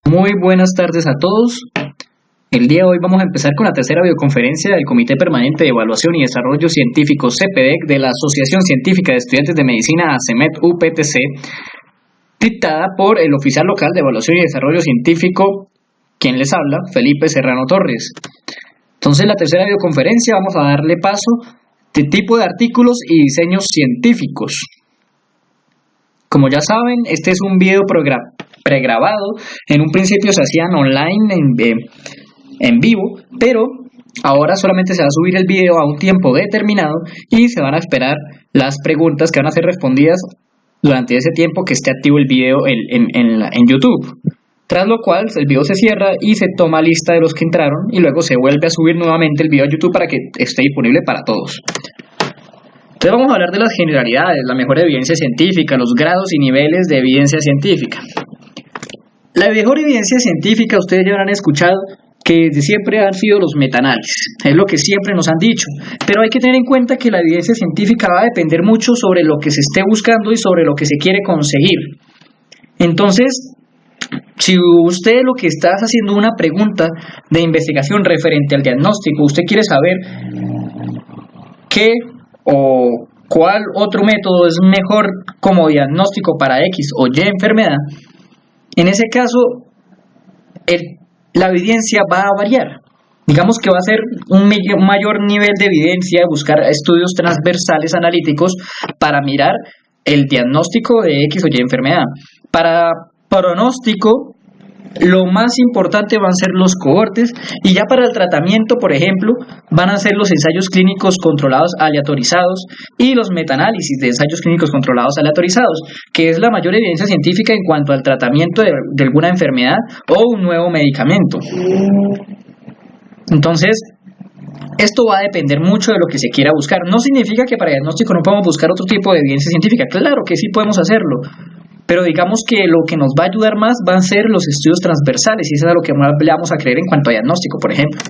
Muy buenas tardes a todos. El día de hoy vamos a empezar con la tercera videoconferencia del Comité Permanente de Evaluación y Desarrollo Científico CPDEC de la Asociación Científica de Estudiantes de Medicina ACEMED-UPTC, dictada por el oficial local de Evaluación y Desarrollo Científico, quien les habla, Felipe Serrano Torres. Entonces, en la tercera videoconferencia vamos a darle paso de tipo de artículos y diseños científicos. Como ya saben, este es un video pregrabado. En un principio se hacían online en vivo, pero ahora solamente se va a subir el video a un tiempo determinado y se van a esperar las preguntas que van a ser respondidas durante ese tiempo que esté activo el video en YouTube. Tras lo cual el video se cierra y se toma lista de los que entraron y luego se vuelve a subir nuevamente el video a YouTube para que esté disponible para todos. Entonces vamos a hablar de las generalidades, la mejor evidencia científica, los grados y niveles de evidencia científica. La mejor evidencia científica, ustedes ya habrán escuchado que desde siempre han sido los metaanálisis, es lo que siempre nos han dicho, pero hay que tener en cuenta que la evidencia científica va a depender mucho sobre lo que se esté buscando y sobre lo que se quiere conseguir. Entonces, si usted lo que está haciendo una pregunta de investigación referente al diagnóstico, usted quiere saber qué o cuál otro método es mejor como diagnóstico para X o Y enfermedad, en ese caso la evidencia va a variar. Digamos que va a ser un mayor nivel de evidencia, buscar estudios transversales analíticos para mirar el diagnóstico de X o Y enfermedad. Para pronóstico, lo más importante van a ser los cohortes, y ya para el tratamiento, por ejemplo, van a ser los ensayos clínicos controlados aleatorizados y los metaanálisis de ensayos clínicos controlados aleatorizados, que es la mayor evidencia científica en cuanto al tratamiento de alguna enfermedad o un nuevo medicamento. Entonces, esto va a depender mucho de lo que se quiera buscar. No significa que para diagnóstico no podamos buscar otro tipo de evidencia científica. Claro que sí podemos hacerlo. Pero digamos que lo que nos va a ayudar más van a ser los estudios transversales, y eso es a lo que más le vamos a creer en cuanto a diagnóstico, por ejemplo.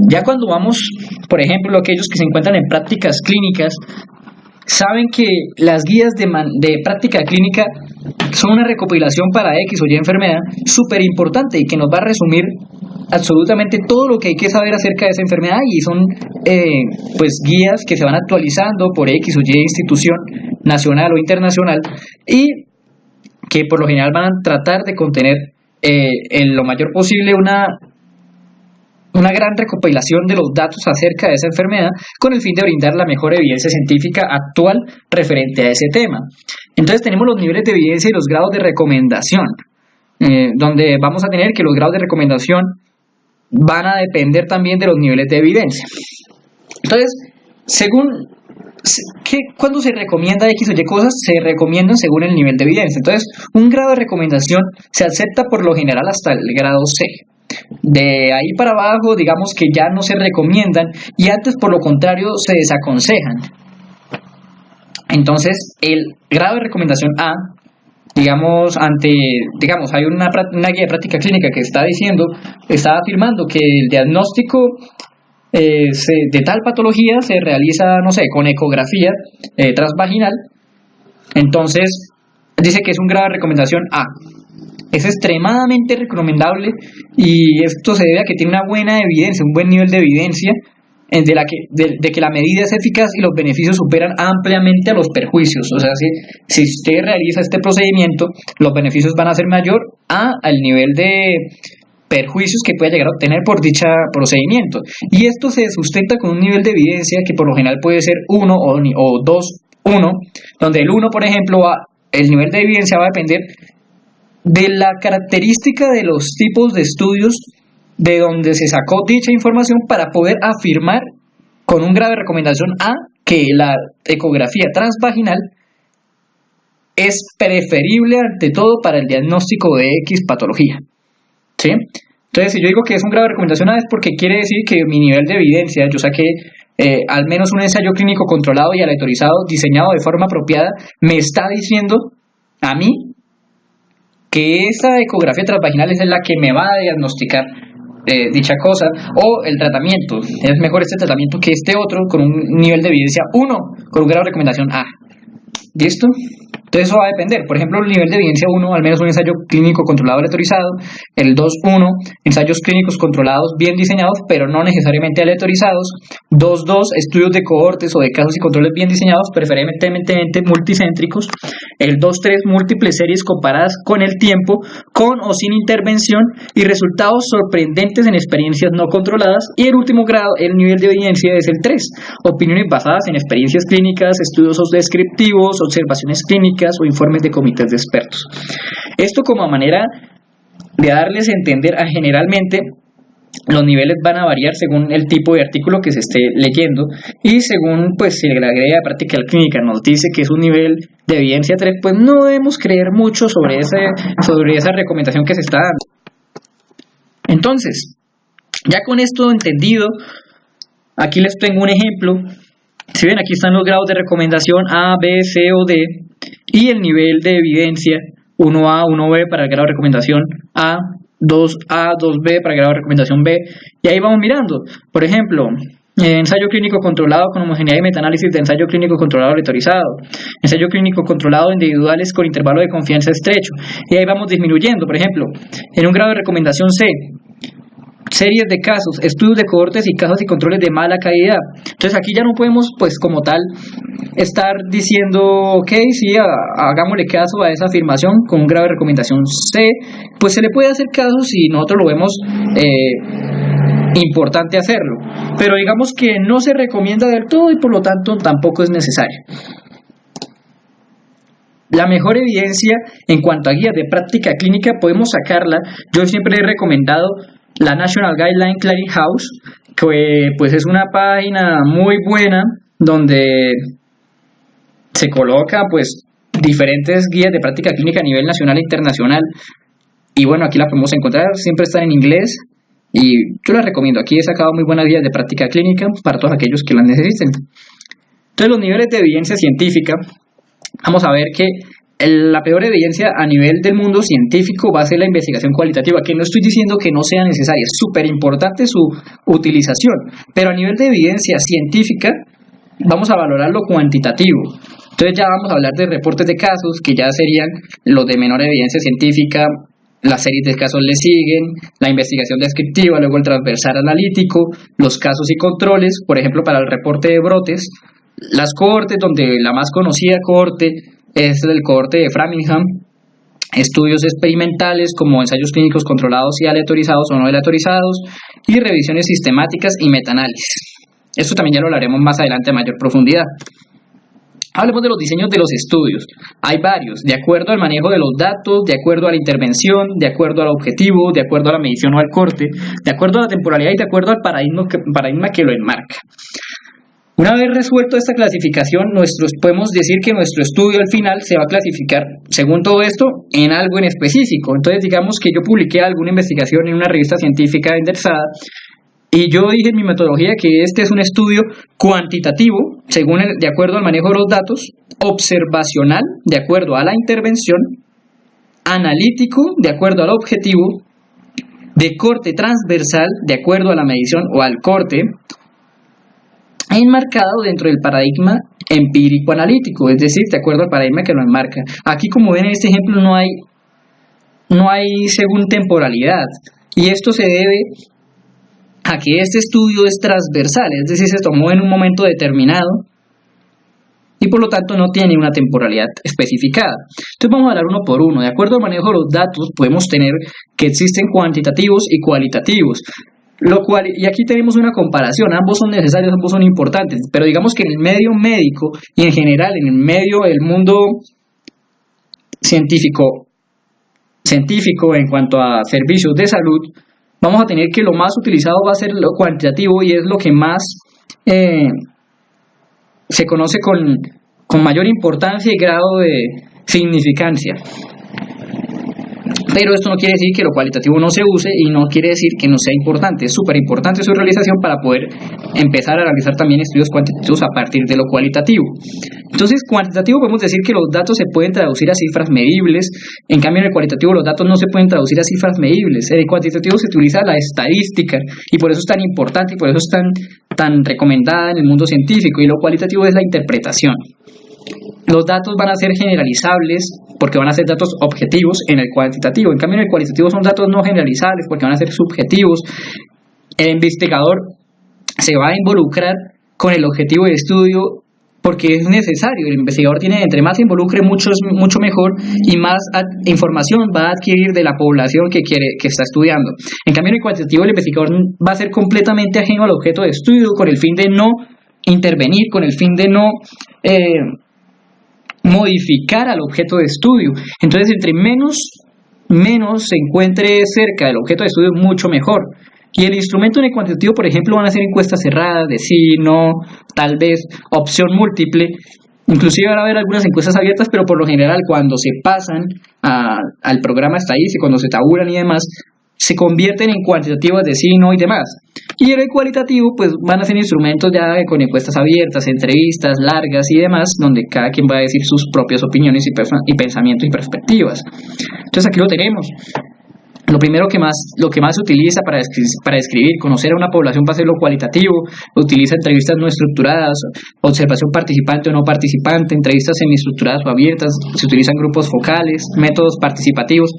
Ya cuando vamos, por ejemplo, aquellos que se encuentran en prácticas clínicas, saben que las guías de práctica clínica son una recopilación para X o Y enfermedad súper importante y que nos va a resumir absolutamente todo lo que hay que saber acerca de esa enfermedad, y son pues guías que se van actualizando por X o Y institución nacional o internacional y que por lo general van a tratar de contener en lo mayor posible una gran recopilación de los datos acerca de esa enfermedad con el fin de brindar la mejor evidencia científica actual referente a ese tema. Entonces tenemos los niveles de evidencia y los grados de recomendación, donde vamos a tener que los grados de recomendación van a depender también de los niveles de evidencia. Entonces, ¿cuándo se recomienda X o Y cosas? Se recomiendan según el nivel de evidencia. Entonces, un grado de recomendación se acepta por lo general hasta el grado C. De ahí para abajo, digamos que ya no se recomiendan, y antes, por lo contrario, se desaconsejan. Entonces, el grado de recomendación A, hay una guía de práctica clínica que está afirmando que el diagnóstico de tal patología se realiza, con ecografía transvaginal. Entonces, dice que es un grado de recomendación A. Es extremadamente recomendable, y esto se debe a que tiene una buena evidencia, un buen nivel de evidencia de que la medida es eficaz y los beneficios superan ampliamente a los perjuicios. O sea, si usted realiza este procedimiento, los beneficios van a ser mayor al nivel de perjuicios que puede llegar a obtener por dicho procedimiento. Y esto se sustenta con un nivel de evidencia que por lo general puede ser 1 o 2, 1, donde el 1, por ejemplo, el nivel de evidencia va a depender de la característica de los tipos de estudios de donde se sacó dicha información para poder afirmar con un grado de recomendación A que la ecografía transvaginal es preferible ante todo para el diagnóstico de X patología. ¿Sí? Entonces, si yo digo que es un grado de recomendación A, es porque quiere decir que mi nivel de evidencia, yo saqué al menos un ensayo clínico controlado y aleatorizado diseñado de forma apropiada, me está diciendo a mí que esa ecografía transvaginal es la que me va a diagnosticar dicha cosa, o el tratamiento. Es mejor este tratamiento que este otro con un nivel de evidencia 1, con un grado de recomendación A. ¿Listo? Entonces eso va a depender. Por ejemplo, el nivel de evidencia 1, al menos un ensayo clínico controlado aleatorizado. El 2.1, ensayos clínicos controlados bien diseñados, pero no necesariamente aleatorizados. 2.2, estudios de cohortes o de casos y controles bien diseñados, preferentemente multicéntricos. El 2.3, múltiples series comparadas con el tiempo, con o sin intervención, y resultados sorprendentes en experiencias no controladas. Y el último grado, el nivel de evidencia, es el 3, opiniones basadas en experiencias clínicas, estudios descriptivos, observaciones clínicas o informes de comités de expertos. Esto como manera de darles a entender a generalmente los niveles van a variar según el tipo de artículo que se esté leyendo y según pues si la guía de práctica clínica nos dice que es un nivel de evidencia 3, pues no debemos creer mucho sobre esa recomendación que se está dando. Entonces, ya con esto entendido, aquí les tengo un ejemplo. Si ven, aquí están los grados de recomendación A, B, C o D y el nivel de evidencia 1A, 1B para el grado de recomendación A, 2A, 2B para el grado de recomendación B, y ahí vamos mirando. Por ejemplo, ensayo clínico controlado con homogeneidad y metaanálisis de ensayo clínico controlado aleatorizado, ensayo clínico controlado individuales con intervalo de confianza estrecho, y ahí vamos disminuyendo. Por ejemplo, en un grado de recomendación C, series de casos, estudios de cohortes y casos y controles de mala calidad. Entonces aquí ya no podemos pues como tal estar diciendo ok, sí, hagámosle caso a esa afirmación con un grado de recomendación C, pues se le puede hacer caso si nosotros lo vemos importante hacerlo, pero digamos que no se recomienda del todo y por lo tanto tampoco es necesario. La mejor evidencia en cuanto a guías de práctica clínica podemos sacarla. Yo siempre he recomendado la National Guideline Clearinghouse, que pues es una página muy buena donde se coloca pues diferentes guías de práctica clínica a nivel nacional e internacional, y bueno, aquí la podemos encontrar, siempre están en inglés y yo las recomiendo. Aquí he sacado muy buenas guías de práctica clínica para todos aquellos que las necesiten. Entonces, los niveles de evidencia científica, vamos a ver que la peor evidencia a nivel del mundo científico va a ser la investigación cualitativa, que no estoy diciendo que no sea necesaria, es súper importante su utilización, pero a nivel de evidencia científica vamos a valorar lo cuantitativo. Entonces ya vamos a hablar de reportes de casos, que ya serían los de menor evidencia científica, las series de casos le siguen, la investigación descriptiva, luego el transversal analítico, los casos y controles, por ejemplo para el reporte de brotes, las cohortes, donde la más conocida cohorte es el cohorte de Framingham, estudios experimentales como ensayos clínicos controlados y aleatorizados o no aleatorizados, y revisiones sistemáticas y metaanálisis. Esto también ya lo hablaremos más adelante a mayor profundidad. Hablemos de los diseños de los estudios. Hay varios, de acuerdo al manejo de los datos, de acuerdo a la intervención, de acuerdo al objetivo, de acuerdo a la medición o al corte, de acuerdo a la temporalidad y de acuerdo al paradigma que lo enmarca. Una vez resuelto esta clasificación, podemos decir que nuestro estudio al final se va a clasificar, según todo esto, en algo en específico. Entonces, digamos que yo publiqué alguna investigación en una revista científica endersada y yo dije en mi metodología que este es un estudio cuantitativo, de acuerdo al manejo de los datos, observacional, de acuerdo a la intervención, analítico, de acuerdo al objetivo, de corte transversal, de acuerdo a la medición o al corte, enmarcado dentro del paradigma empírico-analítico, es decir, de acuerdo al paradigma que lo enmarca. Aquí, como ven en este ejemplo, no hay según temporalidad, y esto se debe a que este estudio es transversal, es decir, se tomó en un momento determinado y por lo tanto no tiene una temporalidad especificada. Entonces vamos a hablar uno por uno. De acuerdo al manejo de los datos podemos tener que existen cuantitativos y cualitativos, y aquí tenemos una comparación, ambos son necesarios, ambos son importantes, pero digamos que en el medio médico y en general en el medio del mundo científico en cuanto a servicios de salud, vamos a tener que lo más utilizado va a ser lo cuantitativo y es lo que más se conoce con mayor importancia y grado de significancia. Pero esto no quiere decir que lo cualitativo no se use y no quiere decir que no sea importante. Es súper importante su realización para poder empezar a realizar también estudios cuantitativos a partir de lo cualitativo. Entonces, cuantitativo podemos decir que los datos se pueden traducir a cifras medibles, en cambio en el cualitativo los datos no se pueden traducir a cifras medibles. En el cuantitativo se utiliza la estadística y por eso es tan importante y por eso es tan recomendada en el mundo científico, y lo cualitativo es la interpretación. los datos van a ser generalizables porque van a ser datos objetivos en el cuantitativo. En cambio, en el cualitativo son datos no generalizables porque van a ser subjetivos. El investigador se va a involucrar con el objetivo de estudio porque es necesario. El investigador tiene, entre más se involucre, mucho mejor, y más información va a adquirir de la población que está estudiando. En cambio, en el cuantitativo, el investigador va a ser completamente ajeno al objeto de estudio con el fin de no intervenir, con el fin de no modificar al objeto de estudio. Entonces, entre menos se encuentre cerca del objeto de estudio, mucho mejor. Y el instrumento en el cuantitativo, por ejemplo, van a ser encuestas cerradas, de sí, no, tal vez, opción múltiple. Inclusive van a haber algunas encuestas abiertas, pero por lo general cuando se pasan al programa estadístico, cuando se tabulan y demás, se convierten en cuantitativas de sí, no y demás. Y en el cualitativo, pues van a ser instrumentos ya con encuestas abiertas, entrevistas largas y demás, donde cada quien va a decir sus propias opiniones y pensamientos y perspectivas. Entonces aquí lo tenemos. Lo que más se utiliza para describir, conocer a una población va a ser lo cualitativo. Utiliza entrevistas no estructuradas, observación participante o no participante, entrevistas semiestructuradas o abiertas, se utilizan grupos focales, métodos participativos.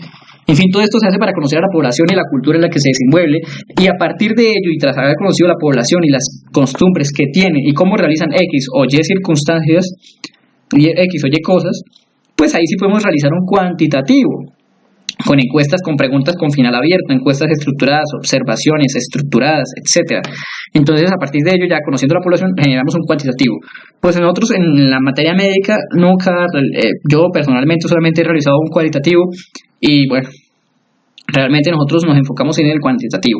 En fin, todo esto se hace para conocer a la población y la cultura en la que se desenvuelve, y a partir de ello, y tras haber conocido a la población y las costumbres que tiene y cómo realizan X o Y circunstancias, X o Y cosas, pues ahí sí podemos realizar un cuantitativo, con encuestas, con preguntas con final abierto, encuestas estructuradas, observaciones estructuradas, etc. Entonces, a partir de ello, ya conociendo a la población, generamos un cuantitativo. Pues nosotros en la materia médica, yo personalmente solamente he realizado un cualitativo, y bueno, realmente nosotros nos enfocamos en el cuantitativo.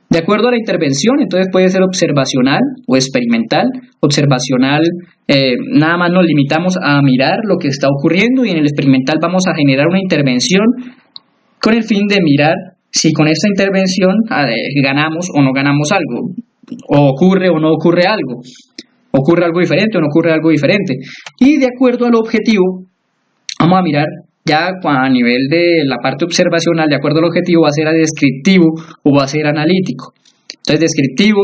De acuerdo a la intervención, entonces puede ser observacional o experimental. Observacional, nada más nos limitamos a mirar lo que está ocurriendo, y en el experimental vamos a generar una intervención con el fin de mirar si con esta intervención ganamos o no ganamos algo, o ocurre o no ocurre algo, ocurre algo diferente o no ocurre algo diferente. Y de acuerdo al objetivo, vamos a mirar ya a nivel de la parte observacional, de acuerdo al objetivo, va a ser descriptivo o va a ser analítico. Entonces, descriptivo,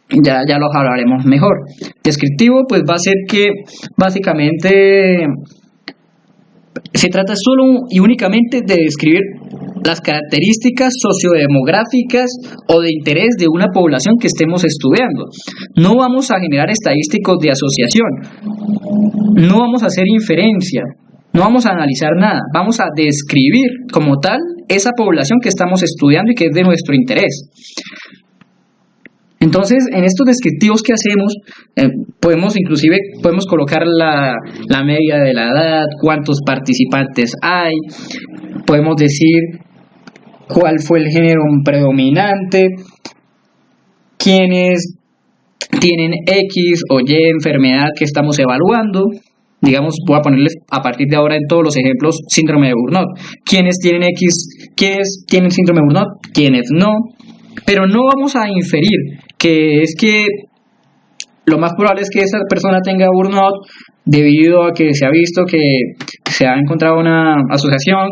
ya lo hablaremos mejor. Descriptivo, pues va a ser que básicamente se trata solo y únicamente de describir las características sociodemográficas o de interés de una población que estemos estudiando. No vamos a generar estadísticos de asociación, no vamos a hacer inferencia, no vamos a analizar nada, vamos a describir como tal esa población que estamos estudiando y que es de nuestro interés. Entonces, en estos descriptivos que hacemos, podemos colocar la media de la edad, cuántos participantes hay, podemos decir cuál fue el género predominante, quiénes tienen X o Y enfermedad que estamos evaluando. Digamos, voy a ponerles a partir de ahora en todos los ejemplos síndrome de Burnout. ¿Quiénes tienen X? ¿Quiénes tienen síndrome de Burnout? ¿Quiénes no? Pero no vamos a inferir que lo más probable es que esa persona tenga burnout debido a que se ha visto que se ha encontrado una asociación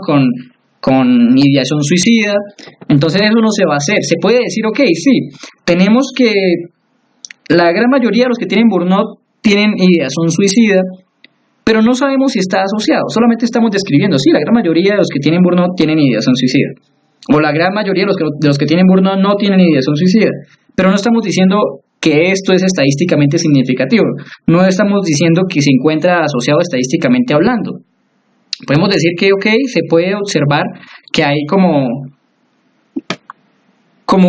con ideación suicida. Entonces eso no se va a hacer. Se puede decir, ok, sí, tenemos que la gran mayoría de los que tienen burnout tienen ideación suicida, pero no sabemos si está asociado. Solamente estamos describiendo, sí, la gran mayoría de los que tienen burnout tienen ideación suicida, o la gran mayoría de los que tienen burnout no tienen ideación suicida, pero no estamos diciendo que esto es estadísticamente significativo, no estamos diciendo que se encuentra asociado estadísticamente hablando. Podemos decir que, ok, se puede observar que hay como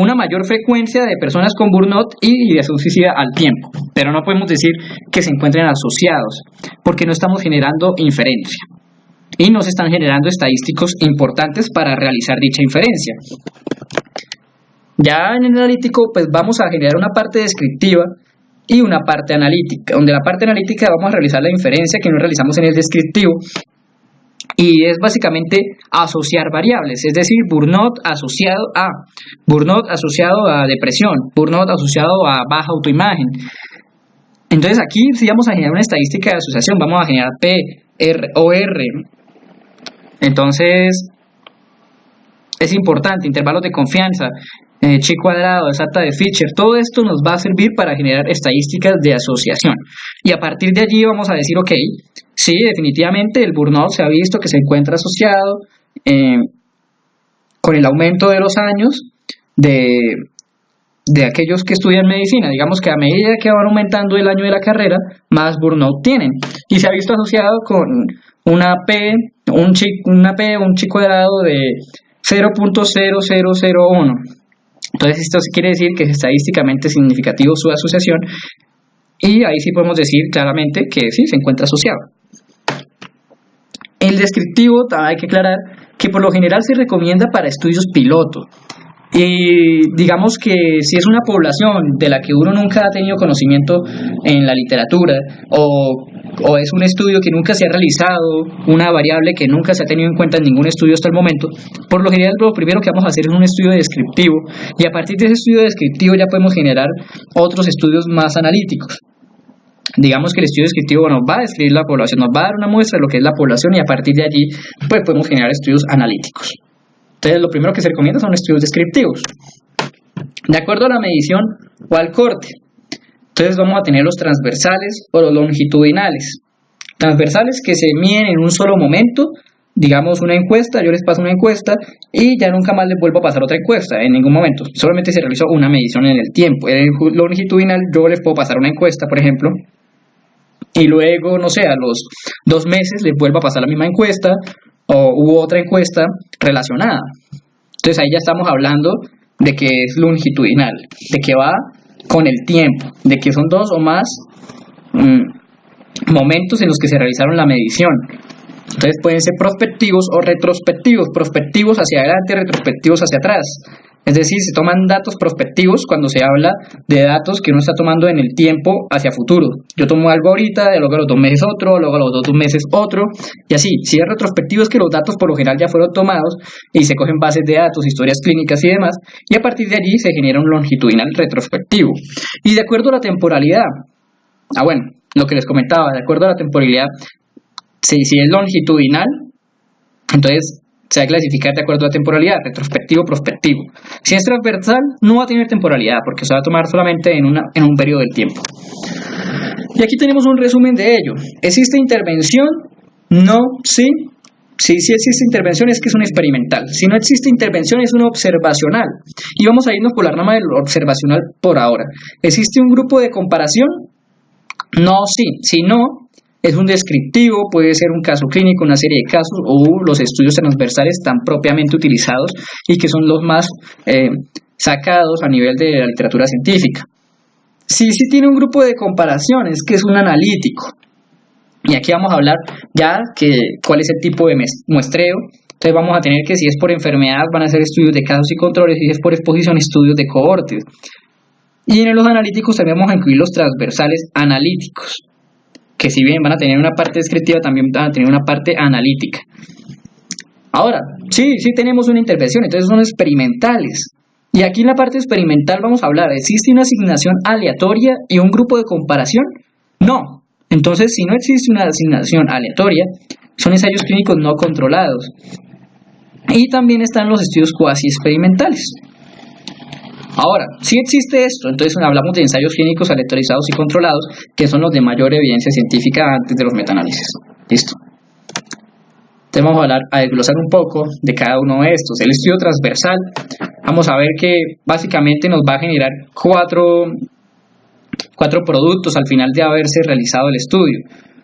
una mayor frecuencia de personas con burnout y ideación suicida al tiempo, pero no podemos decir que se encuentren asociados, porque no estamos generando inferencia y no se están generando estadísticos importantes para realizar dicha inferencia. Ya en el analítico, pues vamos a generar una parte descriptiva y una parte analítica, donde la parte analítica vamos a realizar la inferencia que no realizamos en el descriptivo, y es básicamente asociar variables, es decir, burnout asociado a depresión, burnout asociado a baja autoimagen. Entonces aquí si vamos a generar una estadística de asociación, vamos a generar P, R o R. Entonces es importante, intervalos de confianza, chi cuadrado, exata de Fisher, todo esto nos va a servir para generar estadísticas de asociación. Y a partir de allí vamos a decir, ok, sí, definitivamente el burnout se ha visto que se encuentra asociado con el aumento de los años de aquellos que estudian medicina. Digamos que a medida que van aumentando el año de la carrera, más burnout tienen. Y se ha visto asociado con un chi cuadrado de 0.0001. Entonces esto quiere decir que es estadísticamente significativo su asociación, y ahí sí podemos decir claramente que sí se encuentra asociado. El descriptivo hay que aclarar que por lo general se recomienda para estudios piloto. Y digamos que si es una población de la que uno nunca ha tenido conocimiento en la literatura, o es un estudio que nunca se ha realizado, una variable que nunca se ha tenido en cuenta en ningún estudio hasta el momento, por lo general lo primero que vamos a hacer es un estudio descriptivo, y a partir de ese estudio descriptivo ya podemos generar otros estudios más analíticos. Digamos que el estudio descriptivo nos va a describir la población, nos va a dar una muestra de lo que es la población, y a partir de allí pues podemos generar estudios analíticos. Entonces lo primero que se recomienda son estudios descriptivos de acuerdo a la medición o al corte. Entonces vamos a tener los transversales o los longitudinales. Transversales que se miden en un solo momento, digamos una encuesta, yo les paso una encuesta y ya nunca más les vuelvo a pasar otra encuesta en ningún momento, solamente se realizó una medición en el tiempo. En el longitudinal yo les puedo pasar una encuesta, por ejemplo, y luego, no sé, a los 2 meses les vuelvo a pasar la misma encuesta, o hubo otra encuesta relacionada. Entonces ahí ya estamos hablando de que es longitudinal, de que va con el tiempo, de que son 2 o más momentos en los que se realizaron la medición. Entonces pueden ser prospectivos o retrospectivos, prospectivos hacia adelante, retrospectivos hacia atrás. Es decir, se toman datos prospectivos cuando se habla de datos que uno está tomando en el tiempo hacia futuro. Yo tomo algo ahorita, luego a los 2 meses otro, luego a los 2 meses otro, y así. Si es retrospectivo es que los datos por lo general ya fueron tomados y se cogen bases de datos, historias clínicas y demás, y a partir de allí se genera un longitudinal retrospectivo. Y de acuerdo a la temporalidad, bueno, lo que les comentaba, de acuerdo a la temporalidad, si es longitudinal, entonces se va a clasificar de acuerdo a la temporalidad, retrospectivo, prospectivo. Si es transversal, no va a tener temporalidad, porque se va a tomar solamente en un periodo del tiempo. Y aquí tenemos un resumen de ello. ¿Existe intervención? No, sí. Si existe intervención es que es un experimental. Si no existe intervención es un observacional. Y vamos a irnos por la rama del observacional por ahora. ¿Existe un grupo de comparación? No, sí. Si no, es un descriptivo, puede ser un caso clínico, una serie de casos, o los estudios transversales tan propiamente utilizados y que son los más sacados a nivel de la literatura científica. Sí tiene un grupo de comparaciones, que es un analítico. Y aquí vamos a hablar ya cuál es el tipo de muestreo. Entonces vamos a tener que si es por enfermedad van a ser estudios de casos y controles, si es por exposición estudios de cohortes. Y en los analíticos también vamos a incluir los transversales analíticos, que si bien van a tener una parte descriptiva, también van a tener una parte analítica. Ahora, sí tenemos una intervención, entonces son experimentales. Y aquí en la parte experimental vamos a hablar, ¿existe una asignación aleatoria y un grupo de comparación? No. Entonces, si no existe una asignación aleatoria, son ensayos clínicos no controlados. Y también están los estudios cuasi experimentales. Ahora, si existe esto, entonces hablamos de ensayos clínicos aleatorizados y controlados, que son los de mayor evidencia científica antes de los metaanálisis. Listo. Entonces vamos a desglosar un poco de cada uno de estos. El estudio transversal, vamos a ver que básicamente nos va a generar cuatro productos al final de haberse realizado el estudio.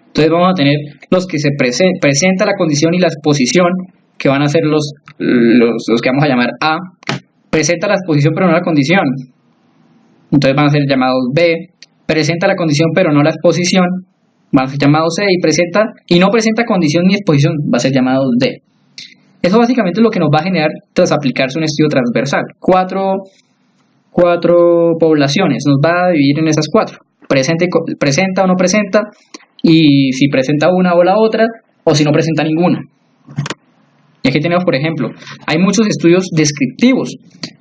Entonces vamos a tener los que se presenta la condición y la exposición, que van a ser los que vamos a llamar A. Presenta la exposición pero no la condición, entonces van a ser llamados B. Presenta la condición pero no la exposición, van a ser llamados C. Y no presenta condición ni exposición, va a ser llamado D. Eso básicamente es lo que nos va a generar tras aplicarse un estudio transversal. Cuatro poblaciones, nos va a dividir en esas 4. Presenta o no presenta, y si presenta una o la otra, o si no presenta ninguna. Y aquí tenemos, por ejemplo, hay muchos estudios descriptivos,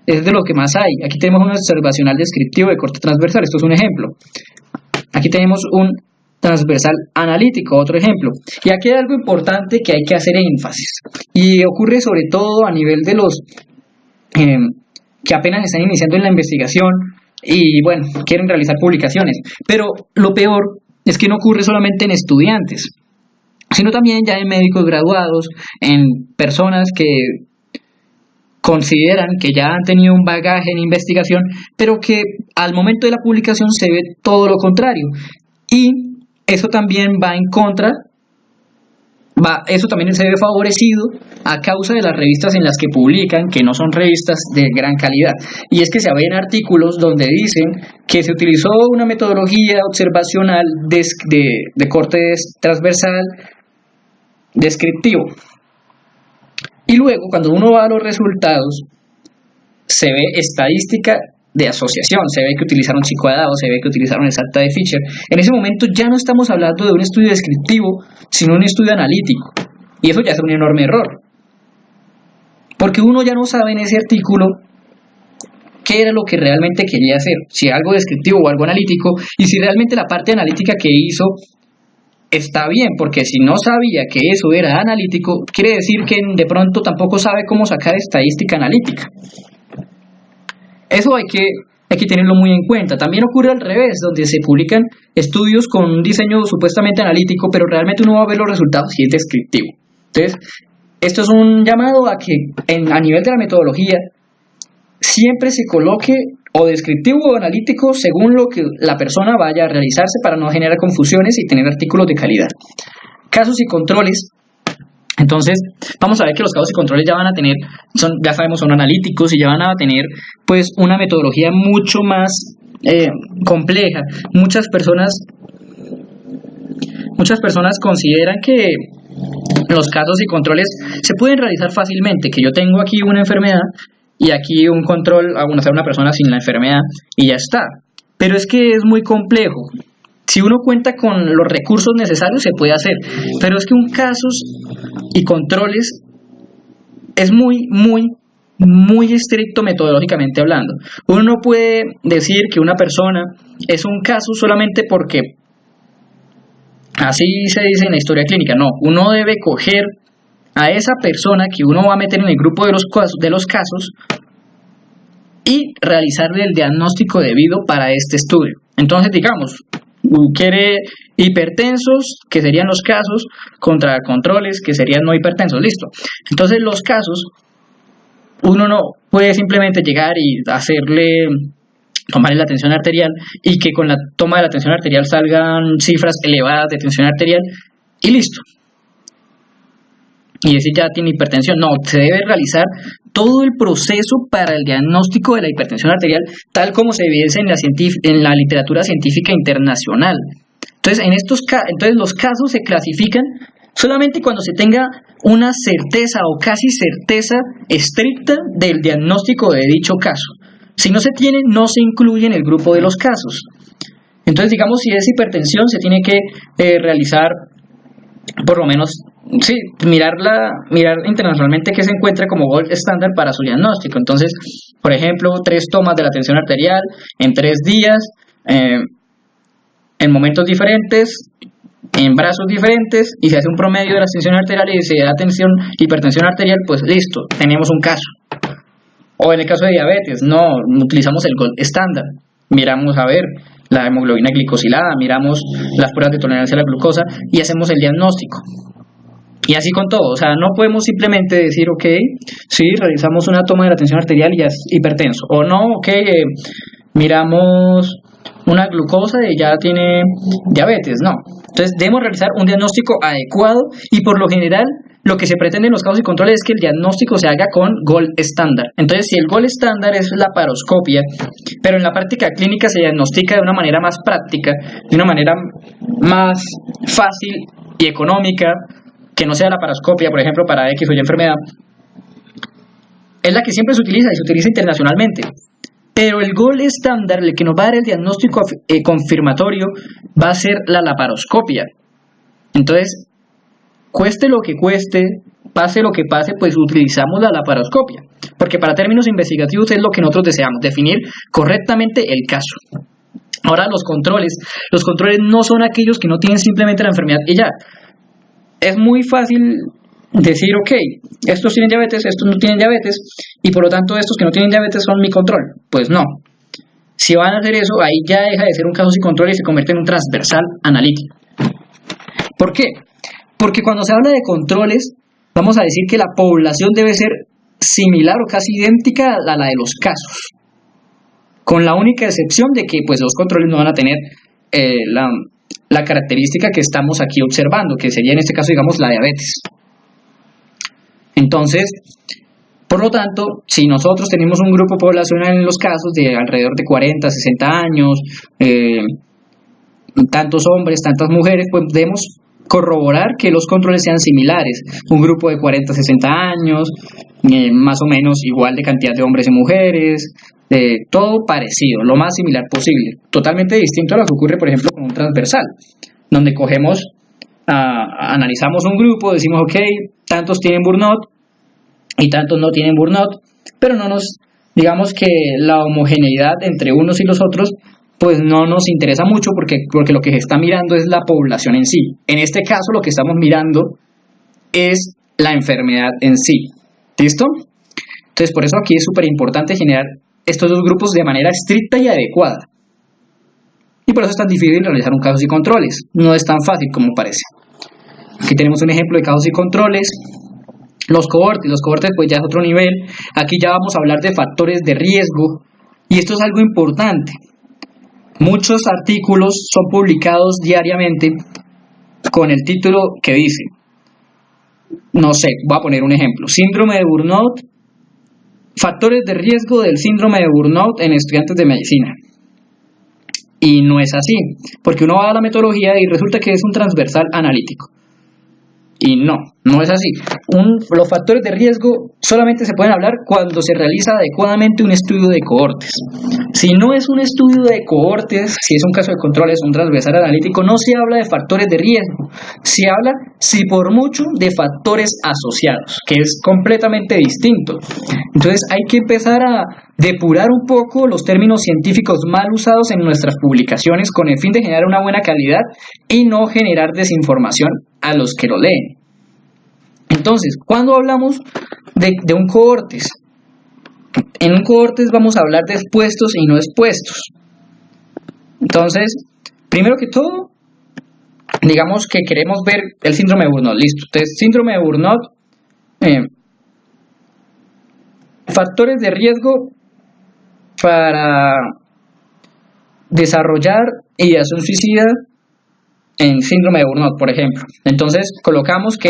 es de lo que más hay. Aquí tenemos un observacional descriptivo de corte transversal, esto es un ejemplo. Aquí tenemos un transversal analítico, otro ejemplo. Y aquí hay algo importante que hay que hacer énfasis, y ocurre sobre todo a nivel de los eh, que apenas están iniciando en la investigación y bueno, quieren realizar publicaciones. Pero lo peor es que no ocurre solamente en estudiantes, sino también ya en médicos graduados, en personas que consideran que ya han tenido un bagaje en investigación, pero que al momento de la publicación se ve todo lo contrario. Y eso también va en contra, eso también se ve favorecido a causa de las revistas en las que publican, que no son revistas de gran calidad. Y es que se ven artículos donde dicen que se utilizó una metodología observacional de corte transversal descriptivo. Y luego, cuando uno va a los resultados, se ve estadística de asociación, se ve que utilizaron psicoadado, se ve que utilizaron exacta de Fisher. En ese momento ya no estamos hablando de un estudio descriptivo, sino un estudio analítico. Y eso ya es un enorme error. Porque uno ya no sabe en ese artículo qué era lo que realmente quería hacer, si algo descriptivo o algo analítico, y si realmente la parte analítica que hizo está bien, porque si no sabía que eso era analítico, quiere decir que de pronto tampoco sabe cómo sacar estadística analítica. Eso hay que tenerlo muy en cuenta. También ocurre al revés, donde se publican estudios con un diseño supuestamente analítico, pero realmente uno va a ver los resultados y es descriptivo. Entonces, esto es un llamado a que a nivel de la metodología siempre se coloque o descriptivo o analítico según lo que la persona vaya a realizarse para no generar confusiones y tener artículos de calidad. Casos y controles. Entonces, vamos a ver que los casos y controles ya van a tener, ya sabemos, son analíticos y ya van a tener pues una metodología mucho más compleja. Muchas personas consideran que los casos y controles se pueden realizar fácilmente, que yo tengo aquí una enfermedad y aquí un control a una persona sin la enfermedad y ya está. Pero es que es muy complejo. Si uno cuenta con los recursos necesarios se puede hacer, pero es que un casos y controles es muy estricto metodológicamente hablando. Uno no puede decir que una persona es un caso solamente porque así se dice en la historia clínica. No, uno debe coger a esa persona que uno va a meter en el grupo de los casos y realizarle el diagnóstico debido para este estudio. Entonces, digamos, quiere hipertensos, que serían los casos, contra controles, que serían no hipertensos, listo. Entonces, los casos, uno no puede simplemente llegar y tomarle la tensión arterial y que con la toma de la tensión arterial salgan cifras elevadas de tensión arterial y listo. Y decir ya tiene hipertensión. No, se debe realizar todo el proceso para el diagnóstico de la hipertensión arterial tal como se evidencia en la literatura científica internacional. Entonces, entonces los casos se clasifican solamente cuando se tenga una certeza o casi certeza estricta del diagnóstico de dicho caso. Si no se tiene, no se incluye en el grupo de los casos. Entonces, digamos, si es hipertensión, se tiene que realizar por lo menos, sí, mirar internacionalmente qué se encuentra como gold estándar para su diagnóstico. Entonces, por ejemplo, 3 tomas de la tensión arterial en 3 días, en momentos diferentes, en brazos diferentes, y se hace un promedio de la tensión arterial y se da hipertensión arterial, pues listo, tenemos un caso. O en el caso de diabetes, no utilizamos el gold estándar, miramos a ver la hemoglobina glicosilada, miramos las pruebas de tolerancia a la glucosa y hacemos el diagnóstico. Y así con todo, o sea, no podemos simplemente decir, ok, sí, realizamos una toma de la tensión arterial y ya es hipertenso. O no, ok, miramos una glucosa y ya tiene diabetes, no. Entonces debemos realizar un diagnóstico adecuado y por lo general lo que se pretende en los casos y controles es que el diagnóstico se haga con gold estándar. Entonces, si el gold estándar es la laparoscopia, pero en la práctica clínica se diagnostica de una manera más práctica, de una manera más fácil y económica, que no sea la laparoscopia, por ejemplo, para X o Y enfermedad, es la que siempre se utiliza y se utiliza internacionalmente. Pero el gold estándar, el que nos va a dar el diagnóstico confirmatorio, va a ser la laparoscopia. Entonces, cueste lo que cueste, pase lo que pase, pues utilizamos la laparoscopia. Porque para términos investigativos es lo que nosotros deseamos, definir correctamente el caso. Ahora los controles no son aquellos que no tienen simplemente la enfermedad y ya. Es muy fácil decir, ok, estos tienen diabetes, estos no tienen diabetes, y por lo tanto estos que no tienen diabetes son mi control. Pues no. Si van a hacer eso, ahí ya deja de ser un caso sin control y se convierte en un transversal analítico. ¿Por qué? Porque cuando se habla de controles, vamos a decir que la población debe ser similar o casi idéntica a la de los casos, con la única excepción de que pues los controles no van a tener la característica que estamos aquí observando, que sería en este caso, digamos, la diabetes. Entonces, por lo tanto, si nosotros tenemos un grupo poblacional en los casos de alrededor de 40, 60 años, tantos hombres, tantas mujeres, pues debemos corroborar que los controles sean similares. Un grupo de 40, 60 años, más o menos igual de cantidad de hombres y mujeres, todo parecido, lo más similar posible. Totalmente distinto a lo que ocurre, por ejemplo, con un transversal, donde cogemos, analizamos un grupo, decimos, ok, tantos tienen burnout y tantos no tienen burnout, pero no nos, digamos que la homogeneidad entre unos y los otros, pues no nos interesa mucho porque lo que se está mirando es la población en sí. En este caso lo que estamos mirando es la enfermedad en sí. ¿Listo? Entonces por eso aquí es súper importante generar estos dos grupos de manera estricta y adecuada. Y por eso es tan difícil realizar un casos y controles. No es tan fácil como parece. Aquí tenemos un ejemplo de casos y controles. Los cohortes pues ya es otro nivel. Aquí ya vamos a hablar de factores de riesgo. Y esto es algo importante. Muchos artículos son publicados diariamente con el título que dice, no sé, voy a poner un ejemplo, síndrome de burnout, factores de riesgo del síndrome de burnout en estudiantes de medicina. Y no es así, porque uno va a la metodología y resulta que es un transversal analítico. Y no es así. Los factores de riesgo solamente se pueden hablar cuando se realiza adecuadamente un estudio de cohortes. Si no es un estudio de cohortes, si es un caso de control, es un transversal analítico, no se habla de factores de riesgo. Se habla, si por mucho, de factores asociados, que es completamente distinto. Entonces hay que empezar a depurar un poco los términos científicos mal usados en nuestras publicaciones con el fin de generar una buena calidad y no generar desinformación a los que lo leen. Entonces, cuando hablamos de un cohortes, en un cohortes vamos a hablar de expuestos y no expuestos. Entonces, primero que todo, digamos que queremos ver el síndrome de burnout. Listo. Entonces, síndrome de burnout, factores de riesgo para desarrollar ideación suicida en síndrome de burnout, por ejemplo. Entonces, colocamos que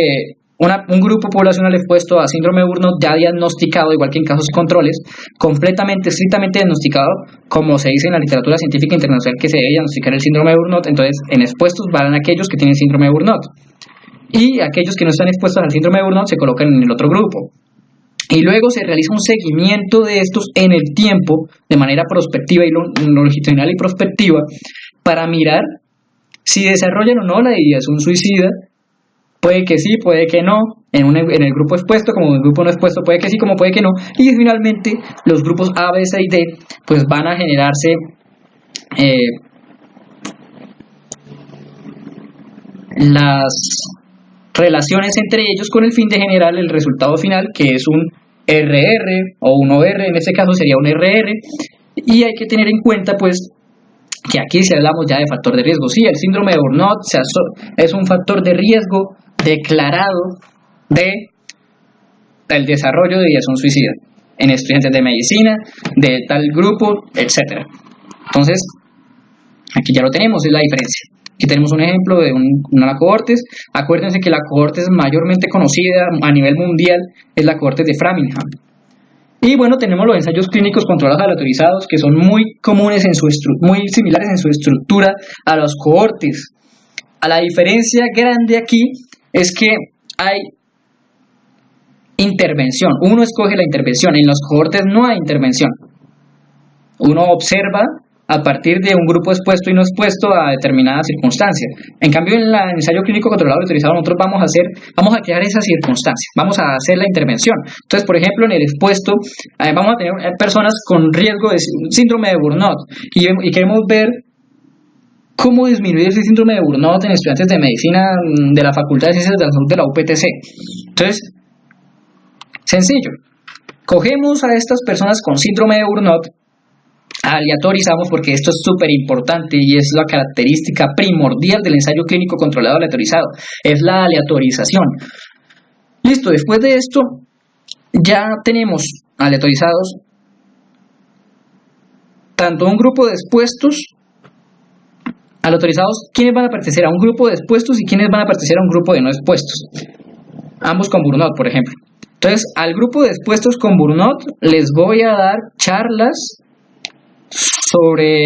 un grupo poblacional expuesto a síndrome de burnout ya diagnosticado, igual que en casos controles, completamente, estrictamente diagnosticado, como se dice en la literatura científica internacional que se debe diagnosticar el síndrome de burnout. Entonces, en expuestos van aquellos que tienen síndrome de burnout. Y aquellos que no están expuestos al síndrome de burnout se colocan en el otro grupo. Y luego se realiza un seguimiento de estos en el tiempo, de manera prospectiva y longitudinal y prospectiva, para mirar si desarrollan o no la ideación suicida. Puede que sí, puede que no, en el grupo expuesto, como en el grupo no expuesto, puede que sí, como puede que no. Y finalmente, los grupos A, B, C y D, pues van a generarse las relaciones entre ellos con el fin de generar el resultado final, que es un RR o un OR, en este caso sería un RR. Y hay que tener en cuenta, pues, que aquí si hablamos ya de factor de riesgo, sí, el síndrome de burnout es un factor de riesgo declarado de el desarrollo de ideación suicida en estudiantes de medicina, de tal grupo, etc. Entonces, aquí ya lo tenemos, es la diferencia. Aquí tenemos un ejemplo de una cohortes. Acuérdense que la cohortes mayormente conocida a nivel mundial es la cohortes de Framingham. Y bueno, tenemos los ensayos clínicos controlados aleatorizados, que son muy comunes, muy similares en su estructura a los cohortes. A la diferencia grande aquí es que hay intervención. Uno escoge la intervención. En los cohortes no hay intervención. Uno observa a partir de un grupo expuesto y no expuesto a determinadas circunstancias. En cambio, en el ensayo clínico controlado aleatorizado, nosotros vamos a crear esas circunstancias, vamos a hacer la intervención. Entonces, por ejemplo, en el expuesto, vamos a tener personas con riesgo de síndrome de burnout y queremos ver cómo disminuir ese síndrome de burnout en estudiantes de medicina de la Facultad de Ciencias de la Salud de la UPTC. Entonces, sencillo, cogemos a estas personas con síndrome de burnout, aleatorizamos, porque esto es súper importante y es la característica primordial del ensayo clínico controlado aleatorizado, es la aleatorización. Listo, después de esto ya tenemos aleatorizados tanto un grupo de expuestos, aleatorizados, quienes van a pertenecer a un grupo de expuestos y quienes van a pertenecer a un grupo de no expuestos, ambos con burnout, por ejemplo. Entonces, al grupo de expuestos con burnout les voy a dar charlas sobre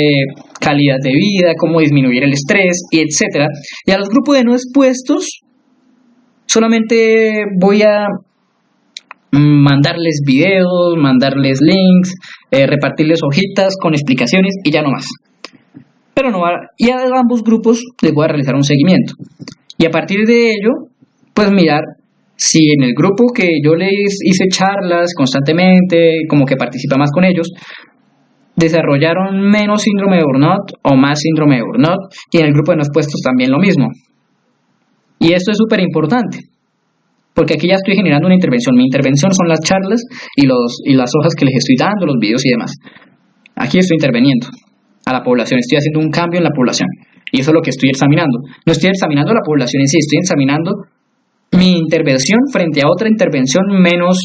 calidad de vida, cómo disminuir el estrés, y etcétera. Y a los grupos de no expuestos solamente voy a mandarles videos, mandarles links, repartirles hojitas con explicaciones y ya no más. Pero no va, y a ambos grupos les voy a realizar un seguimiento. Y a partir de ello, pues mirar si en el grupo que yo les hice charlas constantemente, como que participa más con ellos, desarrollaron menos síndrome de burnout o más síndrome de burnout, y en el grupo de no expuestos también lo mismo. Y esto es súper importante, porque aquí ya estoy generando una intervención. Mi intervención son las charlas y las hojas que les estoy dando, los videos y demás. Aquí estoy interviniendo a la población, estoy haciendo un cambio en la población, y eso es lo que estoy examinando. No estoy examinando la población en sí, estoy examinando mi intervención frente a otra intervención menos,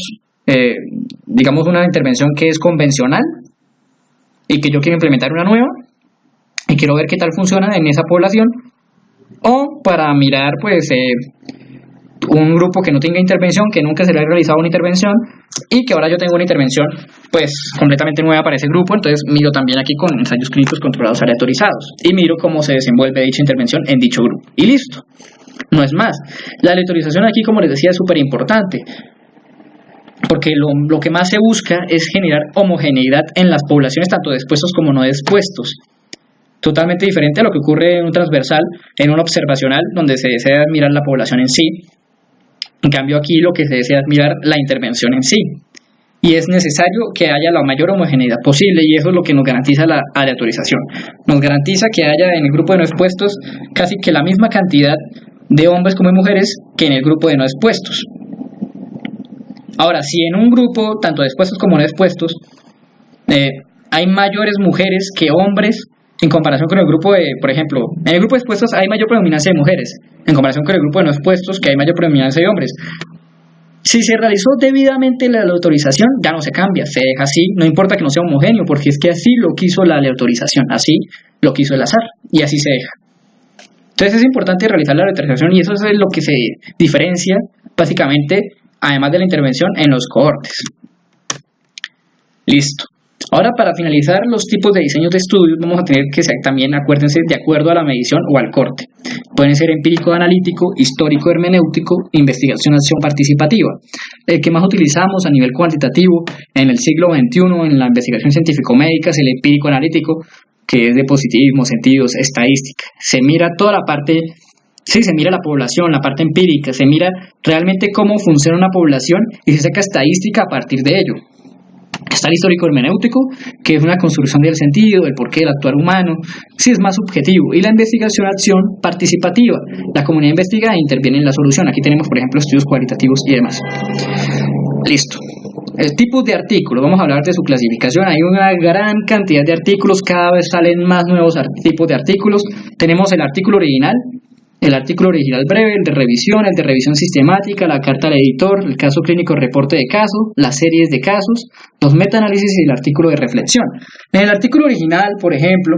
digamos, una intervención que es convencional y que yo quiero implementar una nueva y quiero ver qué tal funciona en esa población, o para mirar pues un grupo que no tenga intervención, que nunca se le ha realizado una intervención y que ahora yo tengo una intervención pues completamente nueva para ese grupo. Entonces miro también aquí con ensayos clínicos controlados aleatorizados y miro cómo se desenvuelve dicha intervención en dicho grupo y listo, no es más. La aleatorización aquí, como les decía, es súper importante, porque lo que más se busca es generar homogeneidad en las poblaciones, tanto de expuestos como no de expuestos. Totalmente diferente a lo que ocurre en un transversal, en un observacional, donde se desea mirar la población en sí. En cambio aquí lo que se desea es mirar la intervención en sí. Y es necesario que haya la mayor homogeneidad posible, y eso es lo que nos garantiza la aleatorización. Nos garantiza que haya en el grupo de no expuestos casi que la misma cantidad de hombres como de mujeres que en el grupo de no expuestos. Ahora, si en un grupo, tanto de expuestos como no expuestos, hay mayores mujeres que hombres, en comparación con el grupo de, por ejemplo, en el grupo de expuestos hay mayor predominancia de mujeres, en comparación con el grupo de no expuestos, que hay mayor predominancia de hombres. Si se realizó debidamente la aleatorización, ya no se cambia, se deja así, no importa que no sea homogéneo, porque es que así lo quiso la aleatorización, así lo quiso el azar, y así se deja. Entonces es importante realizar la aleatorización, y eso es lo que se diferencia, básicamente, además de la intervención en los cohortes. Listo. Ahora, para finalizar los tipos de diseños de estudios, vamos a tener que ser también, acuérdense, de acuerdo a la medición o al corte. Pueden ser empírico analítico, histórico hermenéutico, investigación acción participativa. El que más utilizamos a nivel cuantitativo en el siglo XXI en la investigación científico-médica es el empírico analítico, que es de positivismo, sentidos, estadística. Se mira toda la parte. Sí, se mira la población, la parte empírica, se mira realmente cómo funciona una población y se saca estadística a partir de ello. Está el histórico hermenéutico, que es una construcción del sentido, del porqué del actuar humano, sí es más subjetivo. Y la investigación-acción participativa, la comunidad investiga e interviene en la solución. Aquí tenemos, por ejemplo, estudios cualitativos y demás. Listo. El tipo de artículos, vamos a hablar de su clasificación. Hay una gran cantidad de artículos, cada vez salen más nuevos tipos de artículos. Tenemos el artículo original breve, el de revisión sistemática, la carta al editor, el caso clínico, reporte de caso, las series de casos, los metaanálisis y el artículo de reflexión. En el artículo original, por ejemplo,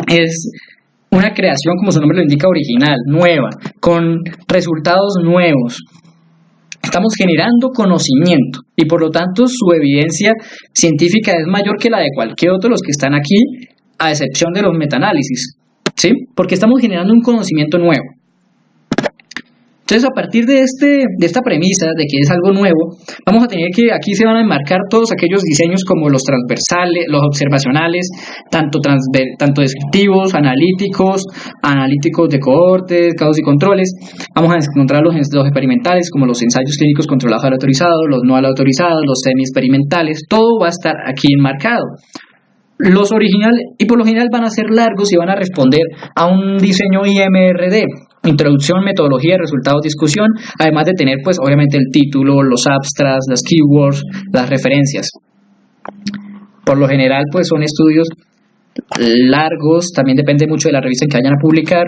es una creación, como su nombre lo indica, original, nueva, con resultados nuevos. Estamos generando conocimiento y por lo tanto su evidencia científica es mayor que la de cualquier otro de los que están aquí, a excepción de los metaanálisis. ¿Sí? Porque estamos generando un conocimiento nuevo. Entonces, a partir de esta premisa de que es algo nuevo, vamos a tener que aquí se van a enmarcar todos aquellos diseños como los transversales, los observacionales, tanto descriptivos, analíticos de cohortes, casos y controles. Vamos a encontrar los experimentales como los ensayos clínicos controlados aleatorizados, los no aleatorizados, los semi-experimentales. Todo va a estar aquí enmarcado. Los originales, y por lo general van a ser largos y van a responder a un diseño IMRD, introducción, metodología, resultados, discusión, además de tener pues obviamente el título, los abstracts, las keywords, las referencias. Por lo general pues son estudios largos, también depende mucho de la revista en que vayan a publicar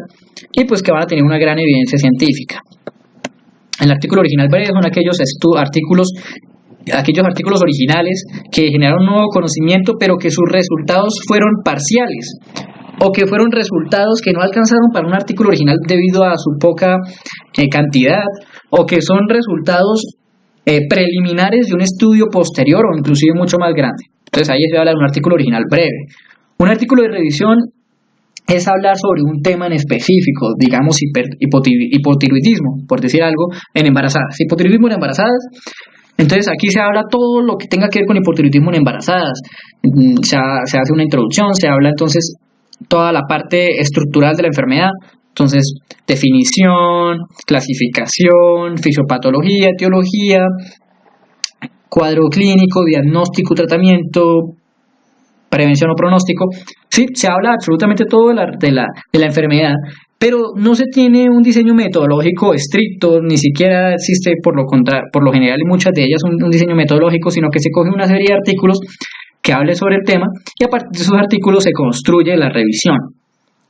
y pues que van a tener una gran evidencia científica. El artículo original breve son aquellos artículos originales que generaron nuevo conocimiento pero que sus resultados fueron parciales o que fueron resultados que no alcanzaron para un artículo original debido a su poca cantidad o que son resultados preliminares de un estudio posterior o inclusive mucho más grande. Entonces ahí se habla de un artículo original breve. Un artículo de revisión es hablar sobre un tema en específico, digamos hipotiroidismo, por decir algo, en embarazadas. Hipotiroidismo en embarazadas. Entonces aquí se habla todo lo que tenga que ver con hipotiroidismo en embarazadas. Se hace una introducción, se habla entonces toda la parte estructural de la enfermedad. Entonces, definición, clasificación, fisiopatología, etiología, cuadro clínico, diagnóstico, tratamiento, prevención o pronóstico. Sí, se habla absolutamente todo de la enfermedad, pero no se tiene un diseño metodológico estricto, ni siquiera existe por lo general en muchas de ellas un diseño metodológico, sino que se coge una serie de artículos que hable sobre el tema y a partir de esos artículos se construye la revisión,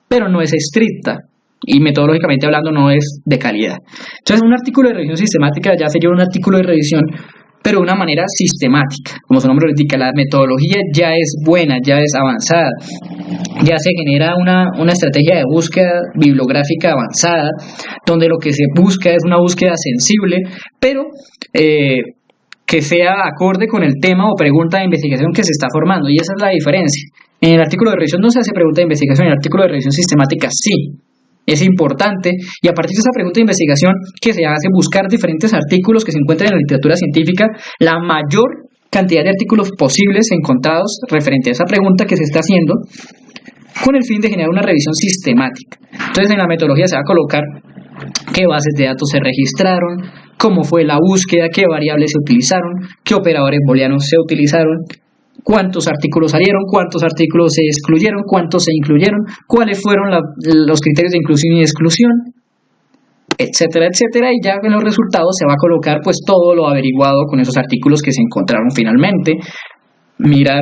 pero no es estricta y metodológicamente hablando no es de calidad. Entonces un artículo de revisión sistemática ya sería un artículo de revisión pero de una manera sistemática. Como su nombre lo indica, la metodología ya es buena, ya es avanzada, ya se genera una estrategia de búsqueda bibliográfica avanzada, donde lo que se busca es una búsqueda sensible, pero que sea acorde con el tema o pregunta de investigación que se está formando, y esa es la diferencia. En el artículo de revisión no se hace pregunta de investigación, en el artículo de revisión sistemática sí. Es importante, y a partir de esa pregunta de investigación que se hace, buscar diferentes artículos que se encuentran en la literatura científica, la mayor cantidad de artículos posibles encontrados referente a esa pregunta que se está haciendo, con el fin de generar una revisión sistemática. Entonces en la metodología se va a colocar qué bases de datos se registraron, cómo fue la búsqueda, qué variables se utilizaron, qué operadores booleanos se utilizaron, cuántos artículos salieron, cuántos artículos se excluyeron, cuántos se incluyeron, cuáles fueron los criterios de inclusión y exclusión, etcétera, etcétera, y ya en los resultados se va a colocar pues todo lo averiguado con esos artículos que se encontraron finalmente, mirar,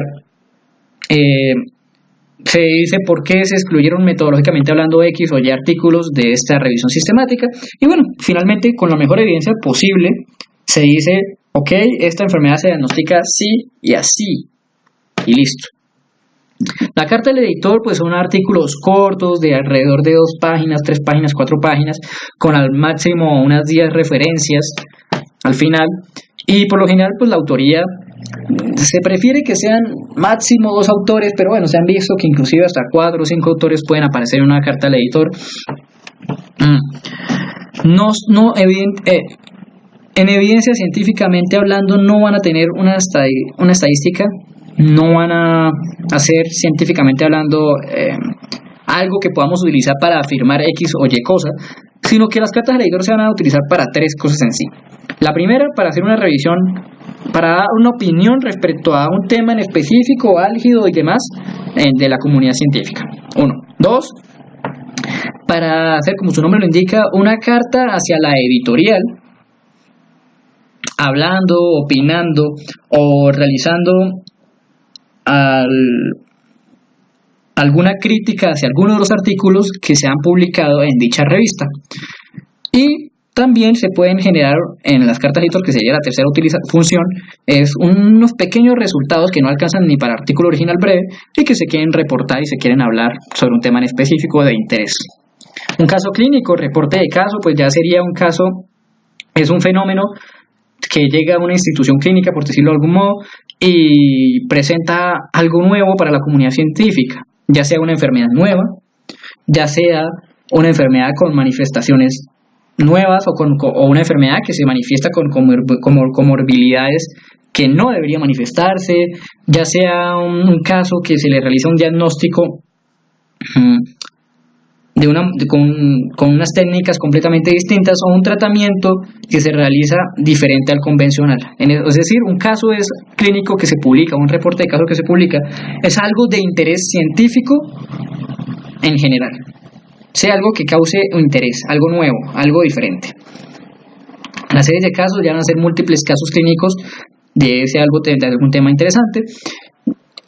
se dice por qué se excluyeron metodológicamente hablando X o Y artículos de esta revisión sistemática, y bueno, finalmente con la mejor evidencia posible se dice, ok, esta enfermedad se diagnostica así y así, y listo. La carta del editor pues son artículos cortos de alrededor de 2 páginas, 3 páginas, 4 páginas, con al máximo unas 10 referencias al final, y por lo general pues la autoría se prefiere que sean máximo 2 autores, pero bueno, se han visto que inclusive hasta 4 o 5 autores pueden aparecer en una carta del editor. En evidencia científicamente hablando no van a tener una estadística, no van a hacer científicamente hablando algo que podamos utilizar para afirmar X o Y cosa, sino que las cartas del editor se van a utilizar para 3 cosas en sí. La primera, para hacer una revisión, para dar una opinión respecto a un tema en específico, álgido y demás de la comunidad científica. 1. 2. Para hacer, como su nombre lo indica, una carta hacia la editorial, hablando, opinando o realizando alguna crítica hacia alguno de los artículos que se han publicado en dicha revista. Y también se pueden generar en las cartas editor, que sería la tercera función, es unos pequeños resultados que no alcanzan ni para artículo original breve y que se quieren reportar y se quieren hablar sobre un tema en específico de interés. Un caso clínico, reporte de caso, pues ya sería un caso, es un fenómeno que llega a una institución clínica, por decirlo de algún modo, y presenta algo nuevo para la comunidad científica, ya sea una enfermedad nueva, ya sea una enfermedad con manifestaciones nuevas o una enfermedad que se manifiesta con comorbilidades que no debería manifestarse, ya sea un caso que se le realiza un diagnóstico con unas técnicas completamente distintas, o un tratamiento que se realiza diferente al convencional. Es decir, un caso clínico que se publica, un reporte de caso que se publica, es algo de interés científico en general, sea algo que cause un interés, algo nuevo, algo diferente. Las series de casos ya van a ser múltiples casos clínicos de algún tema interesante.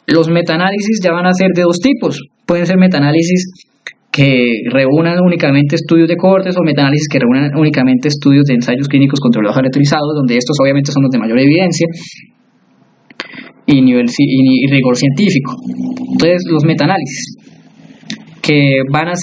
Los metaanálisis ya van a ser de dos tipos. Pueden ser metaanálisis que reúnan únicamente estudios de cohortes, o metaanálisis que reúnan únicamente estudios de ensayos clínicos controlados aleatorizados, donde estos obviamente son los de mayor evidencia y rigor científico. Entonces, los metaanálisis que van a ser